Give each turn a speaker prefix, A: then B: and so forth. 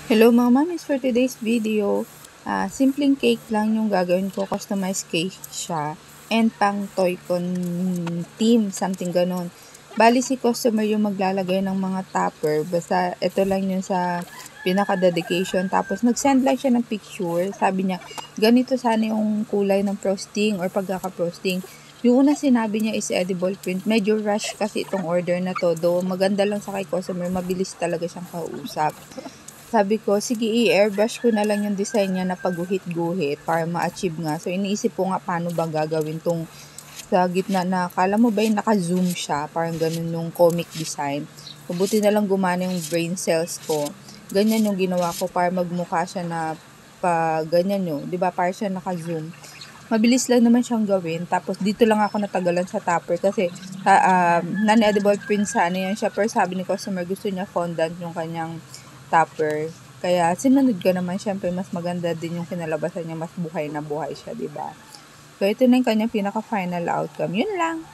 A: Hello mga mamis, for today's video, simpleng cake lang yung gagawin ko, customized cake siya, and pang toy con team, something ganon. Bali si customer yung maglalagay ng mga topper, basta ito lang yun sa pinaka-dedication, tapos nag-send lang siya ng picture, sabi niya, ganito sana yung kulay ng frosting or pagkaka-frosting. Yung una sinabi niya is edible print, medyo rush kasi itong order na to, though maganda lang sa kay customer, mabilis talaga siyang kausap. Sabi ko, sige i-airbrush ko na lang yung design niya na paguhit-guhit para ma-achieve nga. So, iniisip ko nga paano ba gagawin tong sa gitna na, kala mo ba yung naka-zoom siya? Parang ganun yung comic design. Mabuti na lang gumana yung brain cells ko. Ganyan yung ginawa ko para magmukha siya na ganyan yun. Diba? Para siya naka-zoom. Mabilis lang naman siyang gawin. Tapos, dito lang ako natagalan sa topper kasi non-edible print sana yan siya. Pero sabi ni customer, gusto niya fondant yung kanyang topper. Kaya, sinunod ko naman. Syempre, mas maganda din yung kinalabasan niya. Mas buhay na buhay siya, diba? So, ito na yung kanyang pinaka-final outcome. Yun lang.